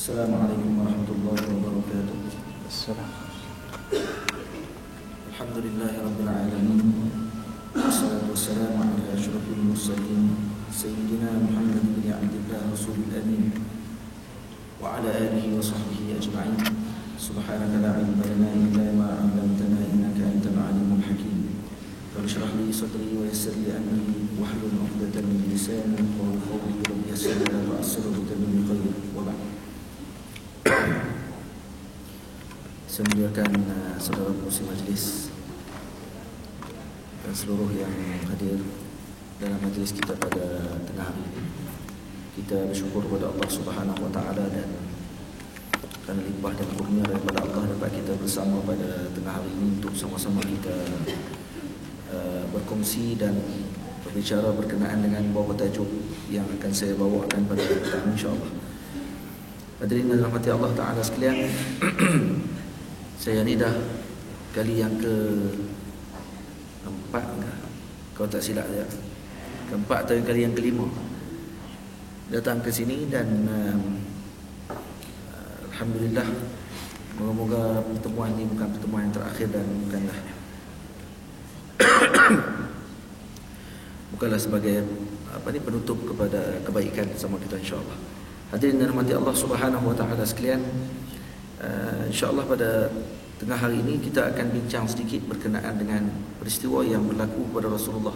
Assalamualaikum warahmatullahi wabarakatuh. Assalamualaikum. Alhamdulillahi rabbil alamin. Wassalatu wassalamu ala asyrafil mursalin sayyidina Muhammad bin Abdillah rasulil amin wa ala alihi wa sahbihi ajma'in. Subhanaka la ilma lana illa ma 'allamtana innaka antal alimul hakim. Rabbi shrah li sadri wa yassir li amri wahlul 'uqdatam min lisani yafqahu qawli. Rabbi yassir li wa as'aluka min khairin wa ba'd. Saya muliakan saudara pengurusi majlis dan seluruh yang hadir dalam majlis kita pada tengah hari ini. Kita bersyukur kepada Allah Subhanahu wa taala dan kerana limpah dan kurnia daripada Allah dapat kita bersama pada tengah hari ini untuk sama-sama kita berkongsi dan berbicara berkenaan dengan beberapa tajuk yang akan saya bawakan pada petang insya-Allah. Hadirin dan rahmati Allah Ta'ala sekalian, saya ni dah kali yang keempat, kalau tak silap ya, keempat atau kali yang kelima datang ke sini dan alhamdulillah, moga-moga pertemuan ini bukan pertemuan yang terakhir dan bukanlah sebagai penutup kepada kebaikan sama kita insya-Allah. Hadirin dan rahmati Allah Subhanahu wa taala sekalian, insya-Allah pada tengah hari ini kita akan bincang sedikit berkenaan dengan peristiwa yang berlaku pada Rasulullah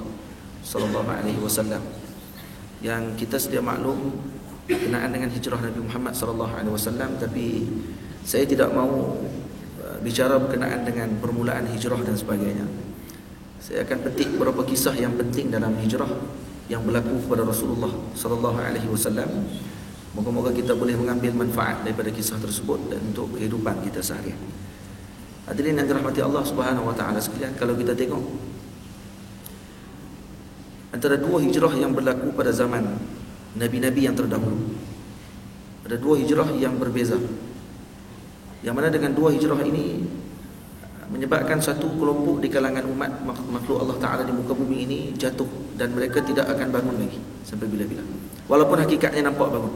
sallallahu alaihi wasallam, yang kita sedia maklum berkenaan dengan hijrah Nabi Muhammad sallallahu alaihi wasallam, tapi saya tidak mahu bicara berkenaan dengan permulaan hijrah dan sebagainya. Saya akan petik beberapa kisah yang penting dalam hijrah yang berlaku kepada Rasulullah sallallahu alaihi wasallam. Moga-moga kita boleh mengambil manfaat daripada kisah tersebut dan untuk kehidupan kita seharian. Hadirin yang dirahmati Allah Subhanahu wa taala sekalian, kalau kita tengok antara dua hijrah yang berlaku pada zaman nabi-nabi yang terdahulu, ada dua hijrah yang berbeza. Yang mana dengan dua hijrah ini menyebabkan satu kelompok di kalangan umat makhluk Allah Ta'ala di muka bumi ini jatuh dan mereka tidak akan bangun lagi sampai bila-bila, walaupun hakikatnya nampak bangun.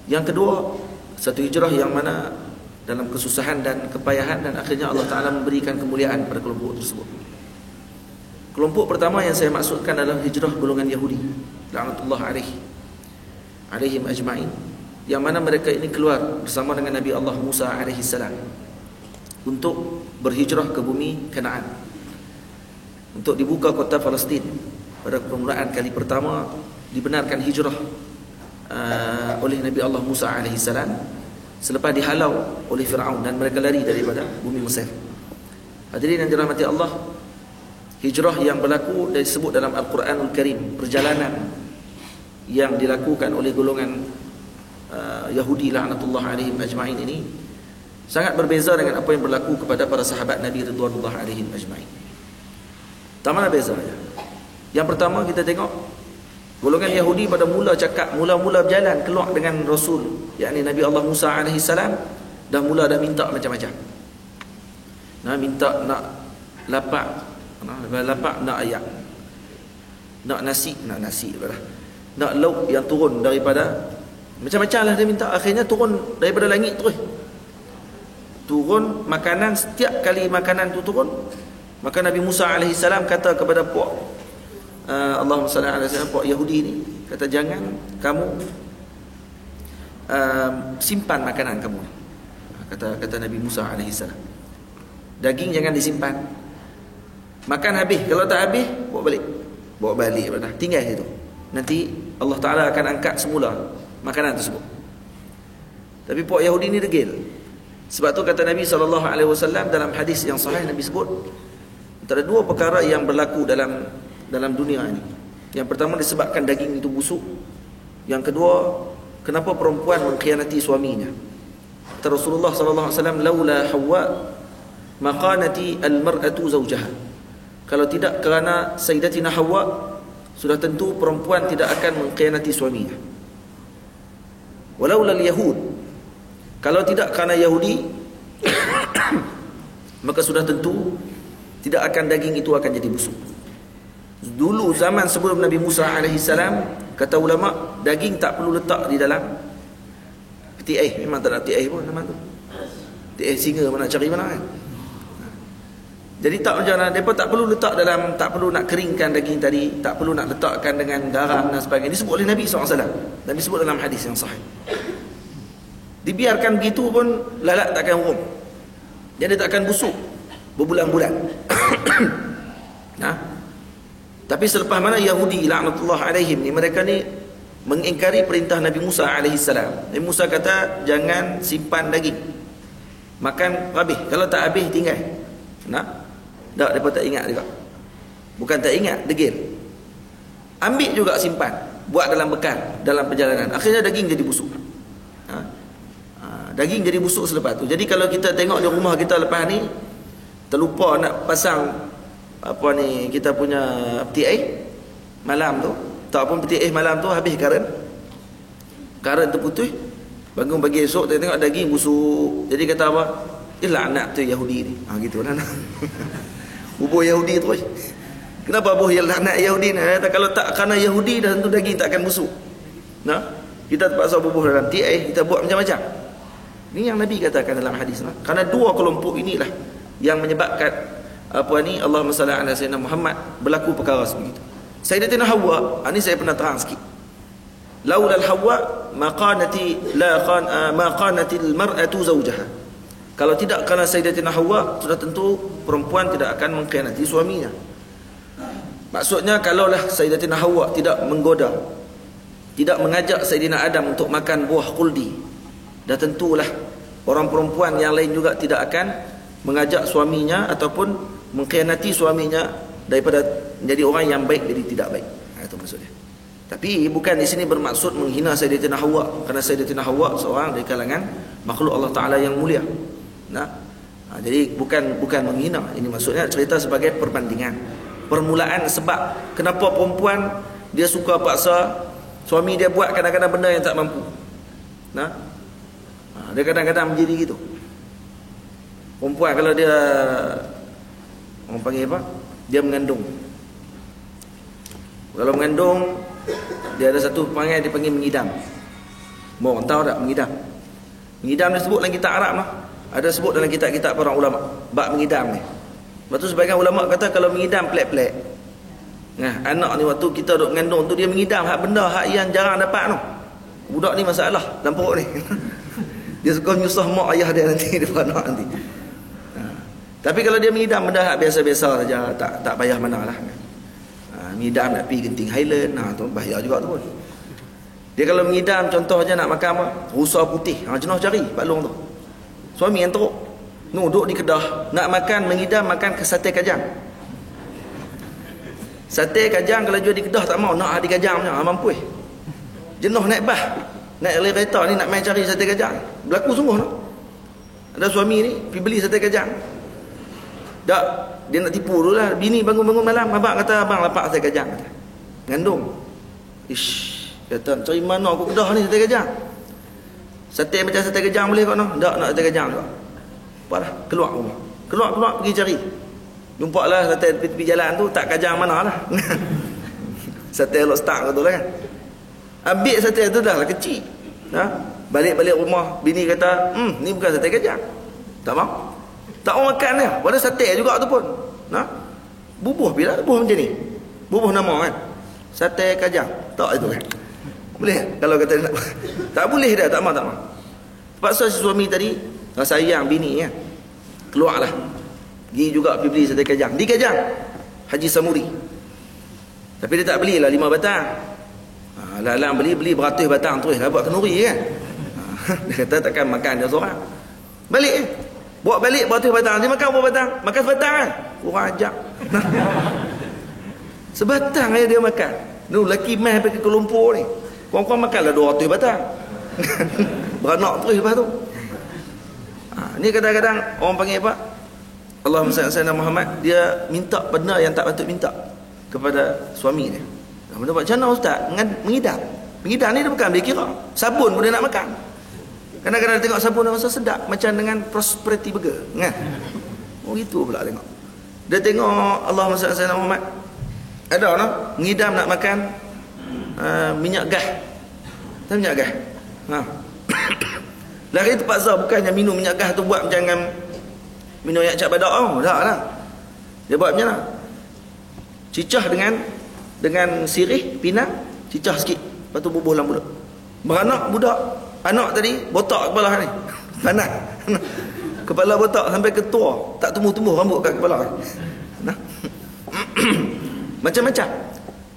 Yang kedua, satu hijrah yang mana dalam kesusahan dan kepayahan dan akhirnya Allah Ta'ala memberikan kemuliaan pada kelompok tersebut. Kelompok pertama yang saya maksudkan adalah hijrah golongan Yahudi la'natullah alaihim ajma'in, yang mana mereka ini keluar bersama dengan Nabi Allah Musa alaihi salam untuk berhijrah ke bumi Kanaan, untuk dibuka kota Palestin. Pada permulaan kali pertama dibenarkan hijrah oleh Nabi Allah Musa alaihi salam selepas dihalau oleh Firaun dan mereka lari daripada bumi Mesir. Hadirin yang dirahmati Allah, hijrah yang berlaku disebut dalam Al-Quranul Karim, perjalanan yang dilakukan oleh golongan Yahudi la'natullah alaihim ajma'in ini sangat berbeza dengan apa yang berlaku kepada para sahabat Nabi ridwanullah alaihim ajma'in. Tak mana bezanya? Yang pertama kita tengok golongan Yahudi pada mula-mula berjalan keluar dengan Rasul, yakni Nabi Allah Musa alaihi salam, dah minta macam-macam. Minta nak lapak, nak ayam, nak nasi, nak lauk yang turun daripada, macam-macam lah dia minta. Akhirnya turun daripada langit terus. Turun makanan, setiap kali makanan tu turun, maka Nabi Musa alaihi salam kata kepada puak Allahumma salli ala sayyidina, puak Yahudi ni kata, jangan kamu simpan makanan kamu. Kata Nabi Musa alaihi salam, daging jangan disimpan, makan habis, kalau tak habis bawa balik tinggal situ, nanti Allah Ta'ala akan angkat semula makanan tersebut. Tapi puak Yahudi ni degil. Sebab tu kata Nabi SAW dalam hadis yang sahih, Nabi sebut antara dua perkara yang berlaku dalam dunia ini. Yang pertama disebabkan daging itu busuk. Yang kedua, kenapa perempuan mengkhianati suaminya. Kata Rasulullah SAW, laula Hawa maqanati al-mar'atu zawjaha. Kalau tidak kerana Sayyidatina Hawa, sudah tentu perempuan tidak akan mengkhianati suaminya. Walaula al-yahud, kalau tidak kerana Yahudi maka sudah tentu tidak akan daging itu akan jadi busuk. Dulu zaman sebelum Nabi Musa alaihi salam, kata ulama, daging tak perlu letak di dalam TA memang tak nak TA pun nama tu. TA singa mana nak cari mana kan. Jadi tak macam mana, mereka tak perlu letak dalam, tak perlu nak keringkan daging tadi, tak perlu nak letakkan dengan garam dan sebagainya. Disebut oleh Nabi SAW dan disebut dalam hadis yang sahih. Dibiarkan begitu pun lalat takkan hurum. Dia takkan busuk berbulan-bulan. Nah, tapi selepas mana Yahudi laknatullah alaihim ni, mereka ni mengingkari perintah Nabi Musa alaihissalam. Nabi Musa kata jangan simpan daging, makan habis, kalau tak habis tinggal. Nah, tak, mereka tak ingat juga. Bukan tak ingat, degil. Ambil juga simpan, buat dalam bekal dalam perjalanan. Akhirnya daging jadi busuk. Daging jadi busuk selepas tu. Jadi kalau kita tengok di rumah kita lepas ni, terlupa nak pasang apa ni, kita punya PTA malam tu, tak pun PTA malam tu habis karen terputus, bangun pagi esok tengok daging busuk. Jadi kata apa? Laknat tu Yahudi ni. Gitulah. Bubur Yahudi tu. Kenapa buh laknat Yahudi ni? Kalau tak kerana Yahudi dah tentu daging tak akan busuk. Nah, kita terpaksa bubuh dalam TA, kita buat macam-macam. Ini yang Nabi katakan dalam hadis. Kerana dua kelompok inilah yang menyebabkan Allahumma salli ala sayyidina Muhammad berlaku perkara sebegitu. Sayyidatina Hawa, ini saya pernah terang sikit. Laulal Hawa ma qanatil mar'atu zawjaha. Kalau tidak kerana Sayyidatina Hawa, sudah tentu perempuan tidak akan mengkhianati suaminya. Maksudnya kalaulah Sayyidatina Hawa tidak menggoda, tidak mengajak Sayyidina Adam untuk makan buah khuldi, dah tentulah orang perempuan yang lain juga tidak akan mengajak suaminya ataupun mengkhianati suaminya daripada menjadi orang yang baik jadi tidak baik. Itu maksudnya. Tapi bukan di sini bermaksud menghina Sayyidatina Hawa, kerana Sayyidatina Hawa seorang dari kalangan makhluk Allah Taala yang mulia. Jadi bukan menghina. Ini maksudnya cerita sebagai perbandingan, permulaan sebab kenapa perempuan dia suka paksa suami dia buat kadang-kadang benda yang tak mampu. Dia kadang-kadang menjadi gitu. Perempuan kalau dia, orang panggil apa, dia mengandung. Kalau mengandung, dia ada satu panggil, dia panggil mengidam. Mau tahu tak mengidam? Mengidam disebut dalam kitab Arab lah. Ada sebut dalam kitab-kitab para ulama bab mengidam ni. Lepas tu sebagian ulama kata kalau mengidam pelik-pelik. Anak ni waktu kita duduk mengandung tu dia mengidam hak benda hak yang jarang dapat tu. Budak ni masalah dalam perut ni. Dia suka menyusah mak ayah dia nanti depan anak nanti. Tapi kalau dia mengidam benda hak biasa-biasa saja, tak payah manalah. Mengidam nak pergi genting Highland, tu bahaya juga tu pun. Dia kalau mengidam contohnya nak makan apa? Rusa putih. Jenuh cari Pak Long tu. Suami yang teruk. Duduk di Kedah, nak makan mengidam makan ke sate kajang. Sate kajang kalau jual di Kedah tak mau, nak di kajang punya, mampu. Jenuh naik bah. Naik kereta ni nak main cari sate kajang. Berlaku sungguh no? Ada suami ni pergi beli sate kajang. Tak, dia nak tipu dulu lah. Bini bangun-bangun malam, abang kata abang lapak sate kajang. Ngandung. Kata cari mana aku Kedah ni sate kajang. Sate macam sate kajang boleh kau no? Tak nak sate kajang kau. Apalah, keluar rumah. Keluar pergi cari. Jumpalah sate tepi jalan tu, tak kajang mana lah. Sate elok start tu lah kan. Ambil sate tu dah lah kecil. Balik-balik rumah, bini kata, ni bukan sate kajang. Tak mau? Tak mau makan dia. Pada sate juga tu pun. Bubuh bila bubuh macam ni. Bubuh nama kan. Sate kajang. Tak itu kan. Boleh kalau kata nak. Tak boleh dah, tak mau. Terpaksa si suami tadi sayang bini kan. Keluarlah. Pergi juga pergi beli sate kajang. Di Kajang Haji Samuri. Tapi dia tak belilah 5 batang. Lalang beli beratus batang terus lah buat kenduri kan. Dia kata takkan makan dia seorang. Balik bawa balik beratus batang. Dia makan berapa batang? Makan sebatang kan. Kurang ajak. Sebatang aja dia makan. Ni lelaki meh pergi ke Lumpur ni. Kurang-kurang makanlah 200 batang. Beranak terus lepas tu. Ni kadang-kadang orang panggil apa? Allahumma salli ala Muhammad, dia minta benda yang tak patut minta kepada suami dia. Benda macam mana ustaz? Mengidam. Mengidam ni dia bukan dia kira. Sabun pun dia nak makan. Kadang-kadang tengok sabun dia rasa sedap macam dengan prosperity burger, kan? Oh gitu pula tengok. Dia tengok Allahumma salli ala Muhammad. Ada orang mengidam nak makan minyak gas. Tahu minyak gas? Lari terpaksa, bukannya minum minyak gas tu buat macam dengan minum minyak cap badak. Tak lah. Dia buat macam mana? Cicah dengan sirih, pinang, cicah sikit. Lepas tu bubuh dalam mulut. Beranak budak. Anak tadi botak kepala ni. Panas. Kepala botak sampai ke tua. Tak tumbuh-tumbuh rambut kat kepala ni. Nah. Macam-macam.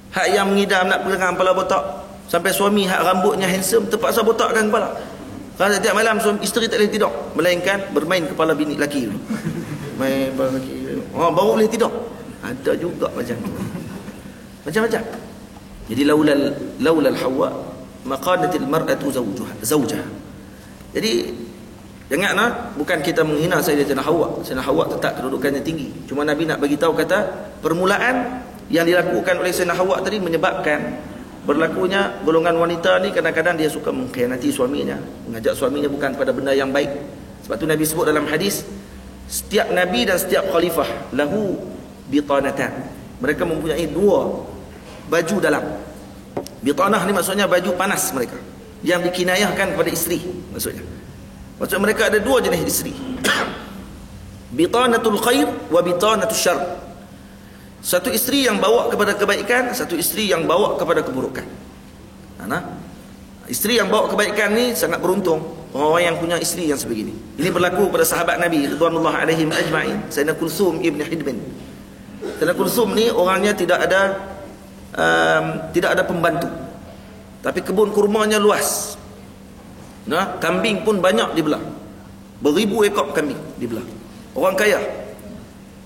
Hak yang mengidam nak pegang kepala botak. Sampai suami hak rambutnya handsome terpaksa botakkan kepala. Kerana setiap malam suami isteri tak boleh tidur, melainkan bermain kepala bini lelaki dulu. Main kepala lelaki. Oh, baru boleh tidur. Ada juga macam tu. Macam-macam. Jadi laulal hawa maqadatil mar'atu zawjaha. Jadi janganlah, bukan kita menghina Sayyidatina Hawa. Sayyidatina Hawa tetap kedudukannya tinggi. Cuma Nabi nak bagi tahu kata permulaan yang dilakukan oleh Sayyidatina Hawa tadi menyebabkan berlakunya golongan wanita ni kadang-kadang dia suka mengkhianati suaminya, mengajak suaminya bukan pada benda yang baik. Sebab tu Nabi sebut dalam hadis, setiap nabi dan setiap khalifah lahu bitanatan. Mereka mempunyai dua baju dalam. Bitanah ni maksudnya baju panas mereka yang dikinayahkan kepada isteri maksudnya. Maksud mereka ada dua jenis isteri. Bitanatul khair wa bitanatul syarr. Satu isteri yang bawa kepada kebaikan, satu isteri yang bawa kepada keburukan. Isteri yang bawa kebaikan ni sangat beruntung orang yang punya isteri yang sebegini. Ini berlaku pada sahabat Nabi radhiyallahu alaihim ajma'in. Sayyidina Kulsum ibn Hidmin. Sayyidina Kulsum ni orangnya tidak ada pembantu. Tapi kebun kurmanya luas. Kambing pun banyak dibelah. Beribu ekor kambing dibelah. Orang kaya.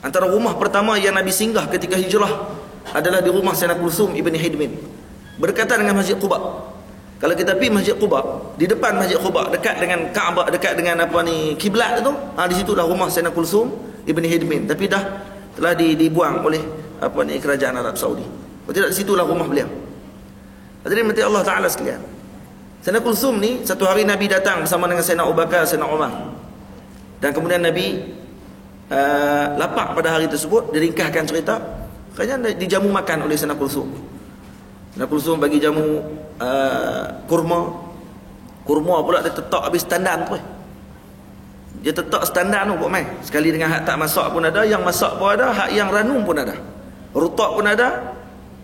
Antara rumah pertama yang Nabi singgah ketika hijrah adalah di rumah Sayyidina Kulsum ibn Hidmin. Berdekatan dengan Masjid Quba. Kalau kita pergi Masjid Quba, di depan Masjid Quba, dekat dengan Kaabah, dekat dengan kiblat tu, di situ dah rumah Sayyidina Kulsum ibn Hidmin. Tapi telah dibuang oleh kerajaan Arab Saudi. Tidak, di situlah rumah beliau. Hadirin mati Allah Taala sekalian. Sayyidina Kulsum ni satu hari Nabi datang bersama dengan Sayyidina Abu Bakar, Sayyidina Umar. Dan kemudian Nabi lapak pada hari tersebut, diringkahkan cerita, kerana dijamu makan oleh Sayyidina Kulsum. Sayyidina Kulsum bagi jamu kurma pula dia tetak habis standar tu. Dia tetak standar tu buat main. Sekali dengan hak tak masak pun ada, yang masak pun ada, hak yang ranum pun ada, rutak pun ada,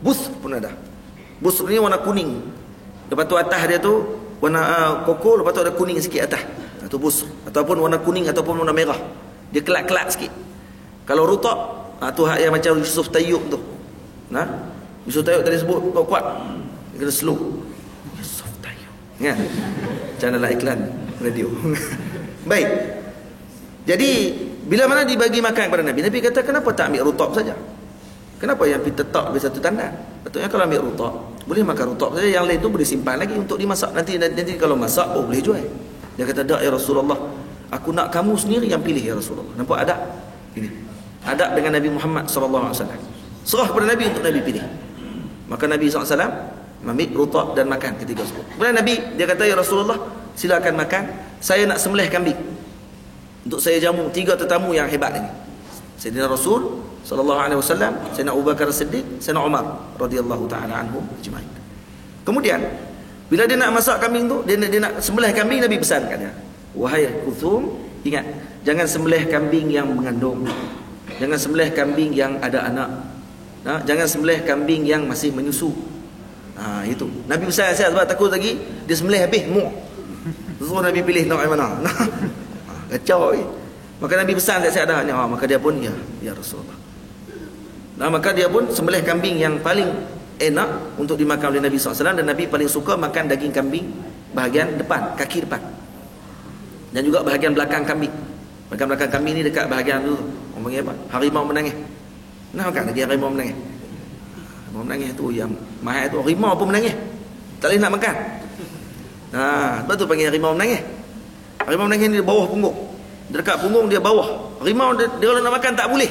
bus pun ada. Bus ni warna kuning, lepas tu atas dia tu warna koko, lepas tu ada kuning sikit atas. Itu bus, ataupun warna kuning ataupun warna merah. Dia kelak-kelak sikit. Kalau rutak, tu hak yang macam Yusuf Tayyub tu. Yusuf Tayyub tadi sebut kuat. Dia kena slow. Yusuf Tayyub. Kan? Macam dalam iklan radio. Baik. Jadi, bila mana dibagi makan kepada Nabi, Nabi kata, kenapa tak ambil rutak saja? Kenapa yang pergi tetap habis satu tandan? Betulnya kalau ambil rutak, boleh makan rutak saja. Yang lain tu boleh simpan lagi untuk dimasak. Nanti kalau masak, boleh jual. Dia kata, tak ya Rasulullah. Aku nak kamu sendiri yang pilih ya Rasulullah. Nampak adab? Ini. Adab dengan Nabi Muhammad SAW. Serah kepada Nabi untuk Nabi pilih. Maka Nabi SAW ambil rutak dan makan ketika tersebut. Kemudian Nabi, dia kata, ya Rasulullah, silakan makan. Saya nak sembelih kambing untuk saya jamu 3 tetamu yang hebat ini. Sayyidina Rasul SAW, Sayyidina Abu Bakar Siddiq, Sayyidina Umar radhiyallahu ta'ala anhum ajma'in. Kemudian, bila dia nak masak kambing tu, dia nak sembelih kambing, Nabi pesankan dia, wahai Kulsum, ingat, jangan sembelih kambing yang mengandung, jangan sembelih kambing yang ada anak, jangan sembelih kambing yang masih menyusu. Itu Nabi pesan saya sebab takut lagi dia sembelih habis muak. So Nabi pilih nak yang mana. Kacau. Maka Nabi pesan saya ada hanya, maka dia pun ya Rasulullah. Maka dia pun sembelih kambing yang paling enak untuk dimakan oleh Nabi SAW. Dan Nabi paling suka makan daging kambing bahagian depan, kaki depan, dan juga bahagian belakang kambing. Bahagian belakang kambing ni dekat bahagian tu, orang panggil apa? Harimau menangis. Nak makan lagi harimau menangis. Harimau menangis tu yang mahal tu. Harimau pun menangis, tak boleh nak makan. Sebab tu panggil harimau menangis. Harimau menangis ni di bawah punggung. Dekat punggung dia bawah. Harimau dia kalau nak makan tak boleh.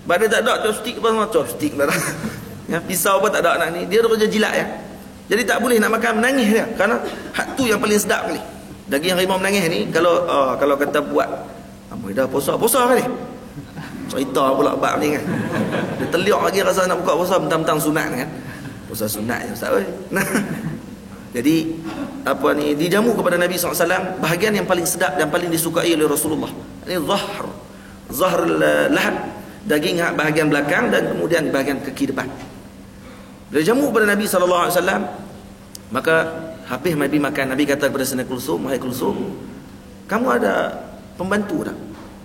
Badan tak ada chopstick apa, chopstick dah. Ya, pisau pun tak ada nak ni. Dia kerja jilat ya. Jadi tak boleh nak makan, menangis dia. Kerana hak tu yang paling sedap kali. Daging harimau menangis ni kalau kata buat dah puasa kali. Cerita pula bab ni kan. Dia teliak lagi rasa nak buka puasa mentang-mentang sunat kan. Puasa sunat je ustaz oi. Jadi apa ni, dijamu kepada Nabi SAW bahagian yang paling sedap dan paling disukai oleh Rasulullah. Ini zahr lahad, daging bahagian belakang dan kemudian bahagian kaki depan. Bila jamu kepada Nabi SAW, maka habis Nabi makan, Nabi kata kepada Sayyidina Kulsum, "Wahai Kulsum, kamu ada pembantu tak?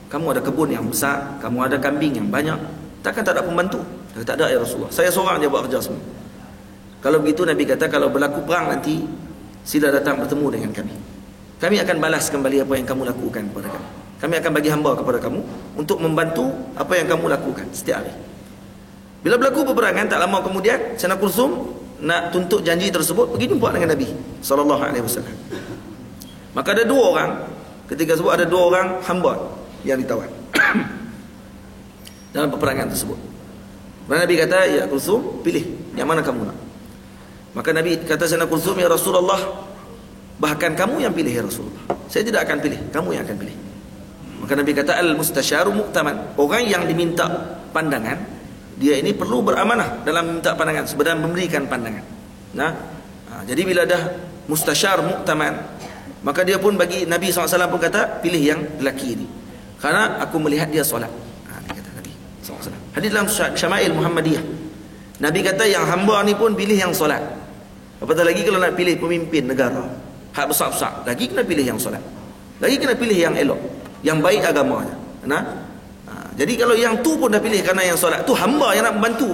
Kamu ada kebun yang besar, kamu ada kambing yang banyak, takkan tak ada pembantu?" Dia kata, "Tak ada ya Rasulullah, saya seorang je buat kerja semua." Kalau begitu Nabi kata, kalau berlaku perang nanti, sila datang bertemu dengan kami. Kami akan balas kembali apa yang kamu lakukan kepada kami. Kami akan bagi hamba kepada kamu untuk membantu apa yang kamu lakukan setiap hari. Bila berlaku peperangan, tak lama kemudian Sayyidina Kulsum nak tuntut janji tersebut, pergi jumpa dengan Nabi SAW. Maka ada dua orang, ketika sebut ada dua orang hamba yang ditawan dalam peperangan tersebut. Maka Nabi kata, "Ya Kulsum, pilih yang mana kamu nak." Maka Nabi kata Sayyidina Kulsum, "Ya Rasulullah, bahkan kamu yang pilih ya Rasulullah. Saya tidak akan pilih, kamu yang akan pilih." Maka Nabi kata, "Al-mustasyaru mu'taman." Orang yang diminta pandangan, dia ini perlu beramanah dalam meminta pandangan, sebenarnya memberikan pandangan. Jadi bila dah mustasyar mu'taman, maka dia pun bagi Nabi SAW pun kata, "Pilih yang lelaki ini, karena aku melihat dia solat." Dia kata Nabi SAW. Hadis dalam Syama'il Muhammadiyah, Nabi kata yang hamba ni pun pilih yang solat. Apatah lagi kalau nak pilih pemimpin negara, hak besar-besar, lagi kena pilih yang solat, lagi kena pilih yang elok, yang baik agamanya. Jadi kalau yang tu pun dah pilih kerana yang solat, tu hamba yang nak membantu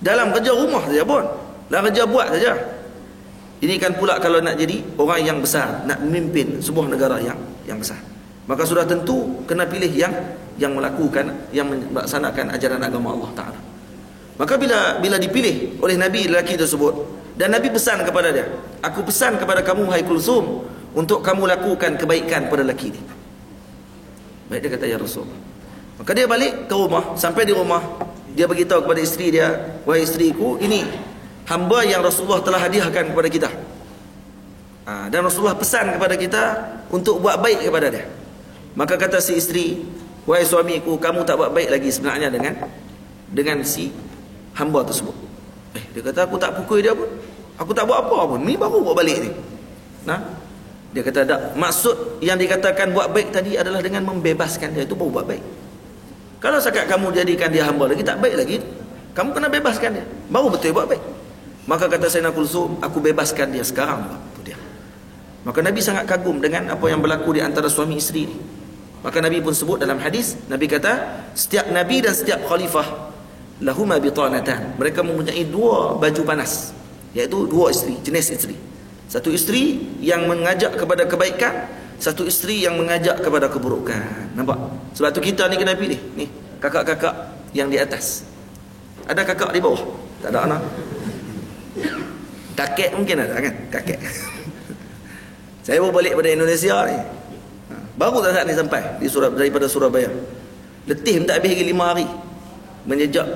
dalam kerja rumah saja pun, dalam kerja buat saja. Ini kan pula kalau nak jadi orang yang besar, nak memimpin sebuah negara yang besar, maka sudah tentu kena pilih yang melakukan, yang melaksanakan ajaran agama Allah Ta'ala. Maka bila dipilih oleh Nabi lelaki tersebut, dan Nabi pesan kepada dia, "Aku pesan kepada kamu hai Kulsum, untuk kamu lakukan kebaikan pada lelaki ini." Baik, dia kata, "Ya Rasulullah." Maka dia balik ke rumah. Sampai di rumah, dia beritahu kepada isteri dia, "Wahai isteriku, ini hamba yang Rasulullah telah hadiahkan kepada kita. Dan Rasulullah pesan kepada kita untuk buat baik kepada dia." Maka kata si isteri, "Wahai suamiku, kamu tak buat baik lagi sebenarnya dengan si hamba tersebut." Dia kata, "Aku tak pukul dia pun, aku tak buat apa pun, ni baru buat balik ni." Dia kata, "Tak, maksud yang dikatakan buat baik tadi adalah dengan membebaskan dia, itu baru buat baik. Kalau sekat kamu jadikan dia hamba lagi, tak baik lagi, kamu kena bebaskan dia, baru betul buat baik." Maka kata Sayyidina Kulsum, "Aku bebaskan dia sekarang." Itu dia. Maka Nabi sangat kagum dengan apa yang berlaku di antara suami isteri ni. Maka Nabi pun sebut dalam hadis, Nabi kata, setiap Nabi dan setiap khalifah lahuma bitanatan, mereka mempunyai dua baju panas, iaitu dua isteri, jenis isteri. Satu isteri yang mengajak kepada kebaikan, satu isteri yang mengajak kepada keburukan. Nampak? Sebab tu kita ni kena pilih. Ni kakak-kakak yang di atas, ada kakak di bawah, tak ada anak. Kakek mungkin ada kan, kakek. Saya baru balik pada Indonesia ni, baru saat ni sampai daripada Surabaya. Letih tak habis lagi 5 hari menjejak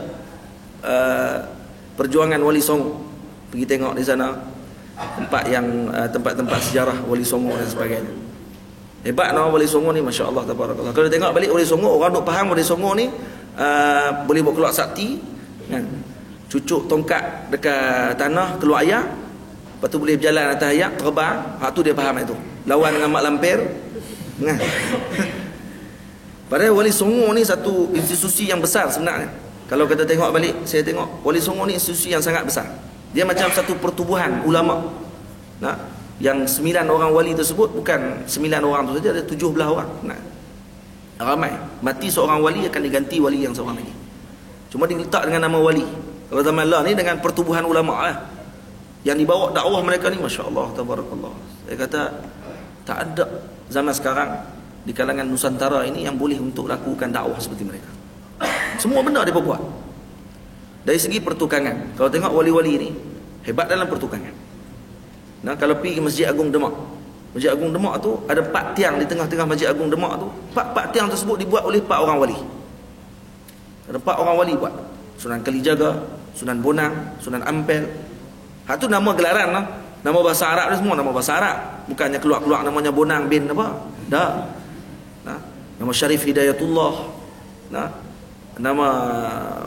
perjuangan Wali Songo. Pergi tengok di sana tempat-tempat sejarah Wali Songo dan sebagainya. Hebat nama Wali Songo ni, Masya Allah, tabarakallah. Kalau tengok balik Wali Songo, orang duk faham Wali Songo ni boleh buat keluar sakti kan? Cucuk tongkat dekat tanah, keluar air, lepas tu boleh berjalan atas air, terbang. Hak tu dia faham itu. Lawan dengan Mak Lampir kan? Padahal Wali Songo ni satu institusi yang besar sebenarnya. Kalau kita tengok balik, saya tengok Wali Songo ni institusi yang sangat besar. Dia macam satu pertubuhan ulama. Yang 9 orang wali tersebut, bukan 9 orang tu saja, ada 17 orang. Ramai. Mati seorang wali akan diganti wali yang seorang lagi. Cuma diletak dengan nama wali. Kalau zaman Allah ni dengan pertubuhan ulama lah, yang dibawa dakwah mereka ni, Masya Allah, tabarakallah. Saya kata tak ada zaman sekarang di kalangan Nusantara ini yang boleh untuk lakukan dakwah seperti mereka. Semua benda dia buat. Dari segi pertukangan, kalau tengok wali-wali ni hebat dalam pertukangan. Kalau pergi ke Masjid Agung Demak, Masjid Agung Demak tu ada 4 tiang di tengah-tengah Masjid Agung Demak tu. 4 tiang tersebut dibuat oleh 4 orang wali. Ada 4 orang wali buat. Sunan Kalijaga, Sunan Bonang, Sunan Ampel. Hak tu nama gelaran lah. Nama bahasa Arab dia semua nama bahasa Arab. Bukannya keluar-keluar namanya Bonang bin apa. Tak. Nama Syarif Hidayatullah. Nama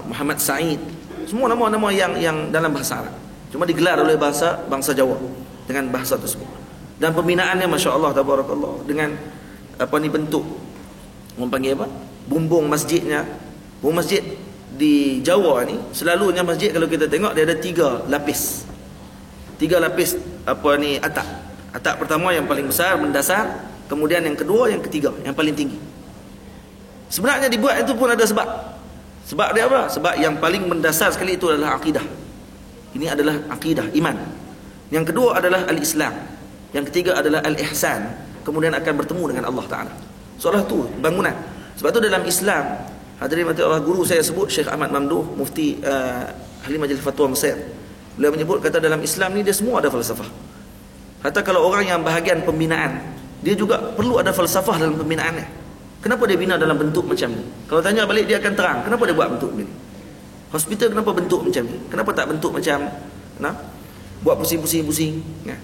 Muhammad Said. Semua nama-nama yang dalam bahasa Arab. Cuma digelar oleh bangsa Jawa. dengan bahasa tersebut. Dan pembinaannya masya-Allah tabarakallah dengan bentuk orang panggil bumbung masjidnya. Bumbung masjid di Jawa ni selalunya masjid kalau kita tengok dia ada 3 lapis. 3 lapis atap. Atap pertama yang paling besar mendasar, kemudian yang kedua, yang ketiga yang paling tinggi. Sebenarnya dibuat itu pun ada sebab. Sebab dia apa? Sebab yang paling mendasar sekali itu adalah akidah. Ini adalah akidah, iman. Yang kedua adalah al-Islam. Yang ketiga adalah al-ihsan. Kemudian akan bertemu dengan Allah Ta'ala. Soalah tu bangunan. Sebab tu dalam Islam, hadirin mati Allah, guru saya sebut Syekh Ahmad Mamduh, mufti ahli majlis fatwa Mesir. Beliau menyebut, kata dalam Islam ni dia semua ada falsafah. Hatta kalau orang yang bahagian pembinaan, dia juga perlu ada falsafah dalam pembinaannya. Kenapa dia bina dalam bentuk macam ni? Kalau tanya balik dia akan terang kenapa dia buat bentuk ni. Hospital kenapa bentuk macam ni? Kenapa tak bentuk macam buat pusing-pusing kan?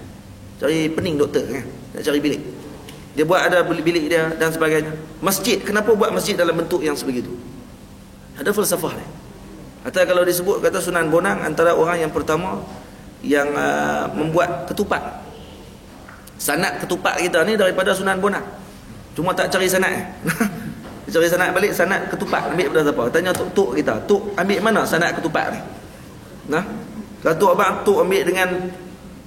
Cari pening doktor kan? Nak cari bilik. Dia buat ada bilik dia dan sebagainya. Masjid, kenapa buat masjid dalam bentuk yang sebegitu? Ada falsafah dia. Atau kalau disebut kata Sunan Bonang antara orang yang pertama yang membuat ketupat. Sanad ketupat kita ni daripada Sunan Bonang. Cuma tak cari sanad. Cari sanad balik, sanad ketupat ambil daripada siapa? Tanya tok kita, tok ambil mana sanad ketupat ni? Kalau tok abang tok ambil dengan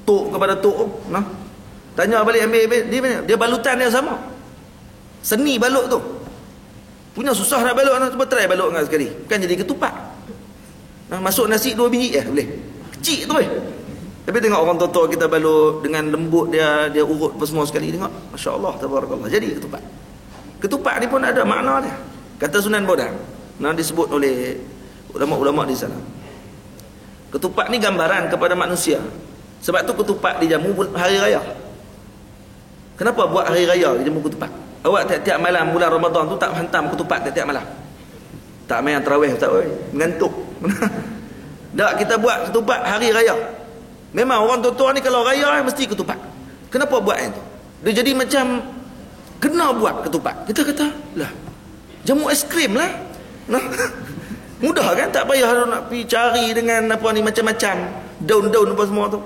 tok kepada tok, tanya balik ambil dia balutan dia sama. Seni balut tu. Punya susah nak balut, cuba try balut dengan sekali. Kan jadi ketupat. Masuk nasi 2 biji boleh. Kecil tu Tapi tengok orang tua-tua kita balut dengan lembut dia urut apa semua sekali, tengok masya-Allah tabarakallah jadi ketupat. Ketupat ni pun ada makna dia. Kata Sunan Bonang, disebut oleh ulama-ulama di sana. Ketupat ni gambaran kepada manusia. Sebab tu ketupat dijamu hari raya. Kenapa buat hari raya dijamu ketupat? Awak tiap-tiap malam bulan Ramadan tu tak hantam ketupat tiap-tiap malam. Tak main tarawih tak mengantuk. Tak, kita buat ketupat hari raya. Memang orang tua-tua ni kalau raya mesti ketupat. Kenapa buat itu? Dia jadi macam kena buat ketupat. Kita kata, lah, jamu es krim lah. Mudah kan? Tak payah nak pergi cari dengan macam-macam daun-daun apa semua tu.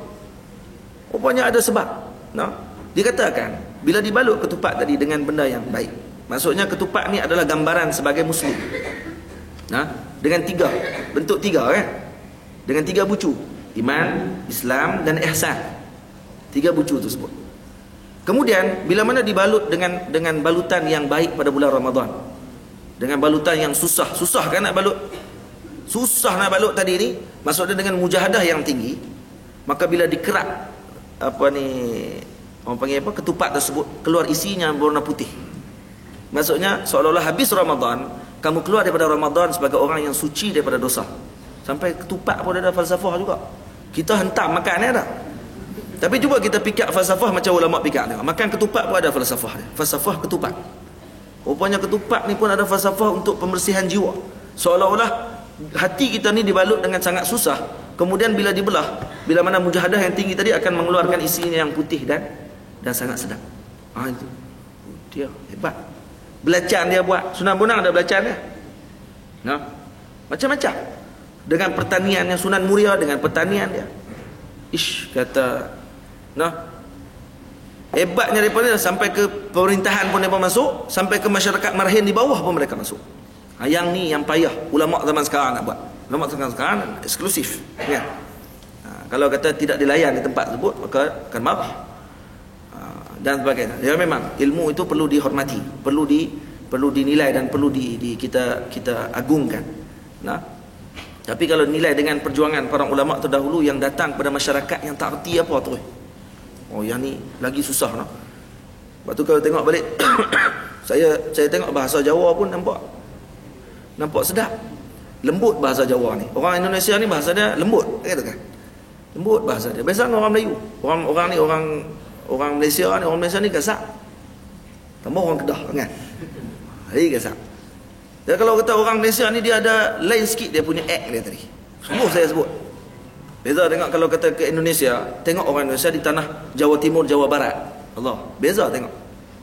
Rupanya ada sebab. Dikatakan bila dibalut ketupat tadi dengan benda yang baik. Maksudnya ketupat ni adalah gambaran sebagai Muslim. Dengan 3 bentuk 3 kan? Dengan 3 bucu. Iman, Islam dan ihsan. 3 bucu tersebut. Kemudian bila mana dibalut dengan balutan yang baik pada bulan Ramadan. Dengan balutan yang susah kan nak balut. Susah nak balut tadi ni, maksudnya dengan mujahadah yang tinggi. Maka bila dikerak orang panggil ketupat tersebut, keluar isinya berwarna putih. Maksudnya seolah-olah habis Ramadan, kamu keluar daripada Ramadan sebagai orang yang suci daripada dosa. Sampai ketupat pun ada falsafah juga. Kita hentam makan ni ada. Tapi cuba kita fikir falsafah macam ulama fikir ni. Makan ketupat pun ada falsafah dia. Falsafah ketupat. Rupanya ketupat ni pun ada falsafah untuk pembersihan jiwa. Seolah-olah hati kita ni dibalut dengan sangat susah. Kemudian bila dibelah, bila mana mujahadah yang tinggi tadi akan mengeluarkan isinya yang putih dan sangat sedap. Itu. Dia hebat. Belacan dia buat. Sunan Bonang ada belacan dia. Macam-macam. Dengan pertaniannya Sunan Muria, dengan pertanian dia. Kata hebatnya daripada sampai ke pemerintahan pun mereka masuk, sampai ke masyarakat marhin di bawah pun mereka masuk. Yang ni yang payah ulama zaman sekarang nak buat. Ulama zaman sekarang eksklusif kan? Kalau kata tidak dilayan di tempat tersebut, maka akan marah dan sebagainya. Ya memang ilmu itu perlu dihormati, perlu dinilai dan perlu kita agungkan. Tapi kalau nilai dengan perjuangan para ulama terdahulu yang datang kepada masyarakat yang tak erti apa tu. Yang ni lagi susah Lepas tu kalau tengok balik saya tengok bahasa Jawa pun nampak sedap. Lembut bahasa Jawa ni. Orang Indonesia ni bahasa dia lembut, katakan. Lembut bahasa dia. Biasanya orang Melayu. Orang Malaysia ni kasar. Tambah orang Kedah kan. Hari kasar. Dan kalau kata orang Malaysia ni dia ada lain sikit dia punya act dia tadi. Semua saya sebut. Beza tengok kalau kata ke Indonesia, tengok orang Indonesia di tanah Jawa Timur, Jawa Barat. Allah, beza tengok.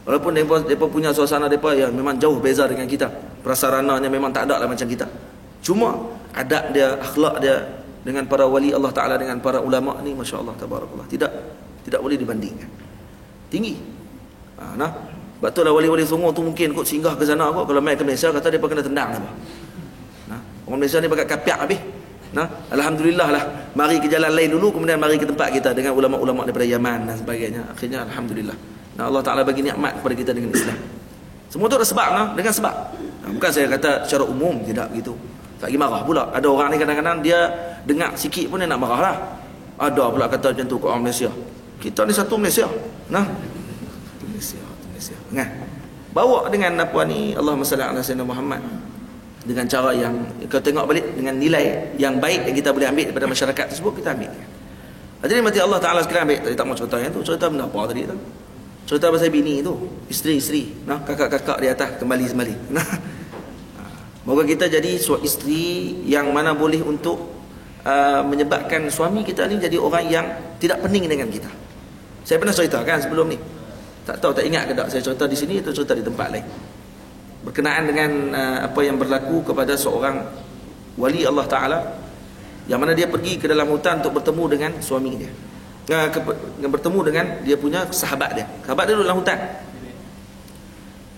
Walaupun mereka punya suasana mereka yang memang jauh beza dengan kita. Prasarananya memang tak ada lah macam kita. Cuma adab dia, akhlak dia dengan para wali Allah Ta'ala, dengan para ulama ni, Masya Allah, tabarakallah. tidak boleh dibandingkan. Tinggi. Nah, sebab tu lah wali-wali Songo tu mungkin kot singgah ke sana kot, kalau mai ke Malaysia kata dia kena tendang apa. Nah, orang Malaysia ni pakai kapiak habis. Nah, alhamdulillah lah, mari ke jalan lain dulu, kemudian mari ke tempat kita dengan ulama-ulama daripada Yaman dan sebagainya. Akhirnya alhamdulillah. Nah, Allah Taala bagi nikmat kepada kita dengan Islam. Semua tu ada sebab, nah, dengan sebab. Nah, bukan saya kata secara umum, tidak begitu. Tak pergi marah pula. Ada orang ni kadang-kadang dia dengar sikit pun dia nak marah lah. Ada pula kata macam tu kat orang Malaysia. Kita ni satu Malaysia. Nah, Malaysia. Nah, bawa dengan apa ni, Allahumma salli ala sayyidina Muhammad, dengan cara yang kau tengok balik dengan nilai yang baik yang kita boleh ambil daripada masyarakat tersebut, kita ambil. Jadi mati Allah Taala sekarang ambil, tadi tak mau cerita yang tu, cerita benda apa tadi tu? Cerita pasal bini tu, isteri-isteri, nah, kakak-kakak di atas kembali. Nah, moga kita jadi isteri yang mana boleh untuk menyebabkan suami kita ni jadi orang yang tidak pening dengan kita. Saya pernah ceritakan sebelum ni. Tak tahu, tak ingat ke tak saya cerita di sini atau cerita di tempat lain. Berkenaan dengan apa yang berlaku kepada seorang wali Allah Ta'ala, yang mana dia pergi ke dalam hutan untuk bertemu dengan suami dia, bertemu dengan dia punya sahabat dia. Sahabat dia duduk dalam hutan.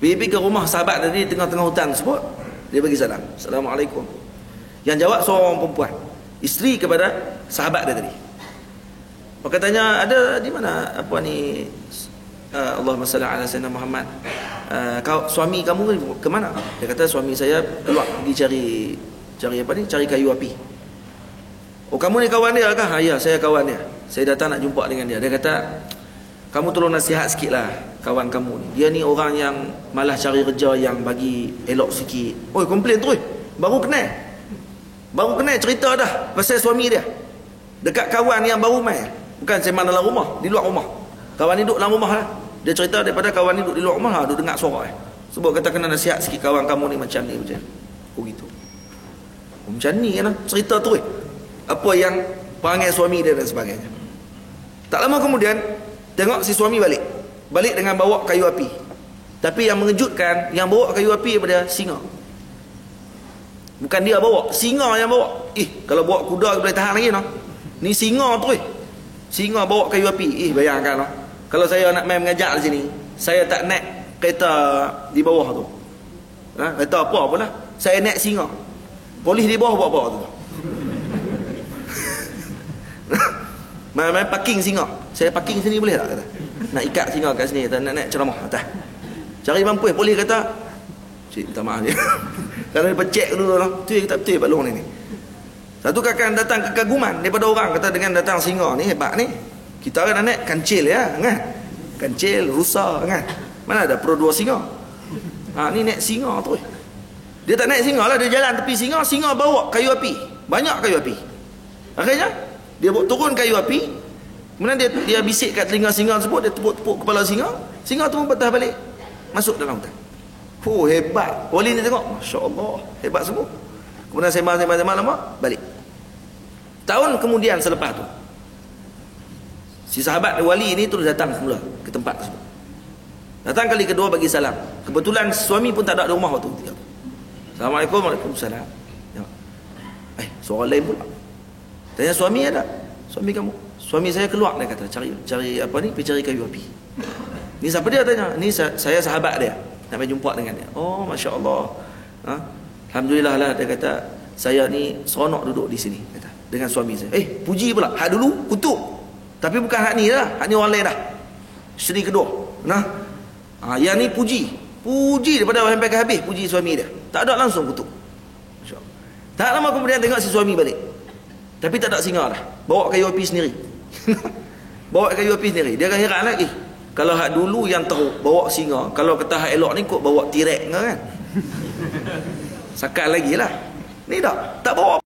Pergi ke rumah sahabat tadi, tengah-tengah hutan tersebut, dia bagi salam, Assalamualaikum. Yang jawab seorang perempuan, isteri kepada sahabat dia tadi. Maka tanya, ada di mana apa ni, Allahumma salli ala sayyidina Muhammad, suami kamu ke mana? Dia kata, suami saya keluar pergi cari apa ni, cari kayu api. Oh, kamu ni kawan dia kah? Ya, saya kawan dia. Saya datang nak jumpa dengan dia. Dia kata, kamu tolong nasihat sikit lah kawan kamu ni. Dia ni orang yang malah cari kerja yang bagi elok sikit. Oi, komplain terus. Baru kenal cerita dah pasal suami dia. Dekat kawan yang baru mai. Bukan sembang dalam rumah, di luar rumah. Kawan ni duduk dalam rumah lah. Dia cerita daripada kawan ni duduk di luar rumah lah, duduk dengar suara. Sebab kata kena nasihat sikit kawan kamu ni macam ni. Oh gitu. Macam ni kan lah. Cerita terus apa yang perangai suami dia dan sebagainya. Tak lama kemudian, tengok si suami balik dengan bawa kayu api. Tapi yang mengejutkan, yang bawa kayu api daripada singa. Bukan dia bawa, singa yang bawa. Kalau bawa kuda boleh tahan lagi no. Ni singa terus. Singa bawa kayu api. Bayangkan no. Kalau saya nak main mengajak di sini, saya tak naik kereta di bawah tu. Kereta apa pun lah. Saya naik singa. Polis di bawah buat apa tu? Main parking singa. Saya parking sini boleh tak? Kata. Nak ikat singa kat sini, kata, nak naik ceramah atas. Cari mampu, polis kata, cik minta maaf dia. Kalau dia cek dulu lah, betul tak betul Pak Long ni. Satu kakak datang kekaguman daripada orang, kata dengan datang singa ni hebat ni. Kita orang nak naik kancil ya, kan? Kancil, rusa kan? Mana ada Pro 2 singa? Ni naik singa tu. Dia tak naik singa lah, dia jalan tepi singa, singa bawa kayu api. Banyak kayu api. Akhirnya dia bawa turun kayu api. Kemudian dia bisik kat telinga singa tersebut, dia tepuk kepala singa. Singa tu pun patah balik, masuk dalam hutan. Hebat. Wali ni tengok, masya-Allah, hebat semua. Kemudian sembang lama, balik. Tahun kemudian selepas tu, si sahabat wali ini terus datang semula ke tempat tersebut. Datang kali kedua bagi salam. Kebetulan suami pun tak ada di rumah waktu itu. Assalamualaikum. Waalaikumsalam. Suara lain pula. Tanya suami ada? Suami kamu? Suami saya keluar, dia kata, cari apa ni? Pergi cari kayu api. Ni siapa dia tanya? Ni saya sahabat dia. Nak pergi jumpa dengan dia. Oh, masya-Allah. Alhamdulillah lah, dia kata, saya ni seronok duduk di sini, kata, dengan suami saya. Puji pula. Hak dulu kutuk. Tapi bukan hak ni lah. Hak ni orang lain dah. Isteri kedua. Yang ni puji daripada sampai ke habis, puji suami dia. Tak ada langsung kutuk. Masya-Allah. Tak lama kemudian tengok si suami balik. Tapi tak ada singa lah. Bawa kayu api sendiri. Bawa kayu api sendiri. Dia akan heran lagi. Kalau hak dulu yang teruk bawa singa, kalau kata hak elok ni kok bawa tirek kan? Sakal lagi lah. Ni tak bawa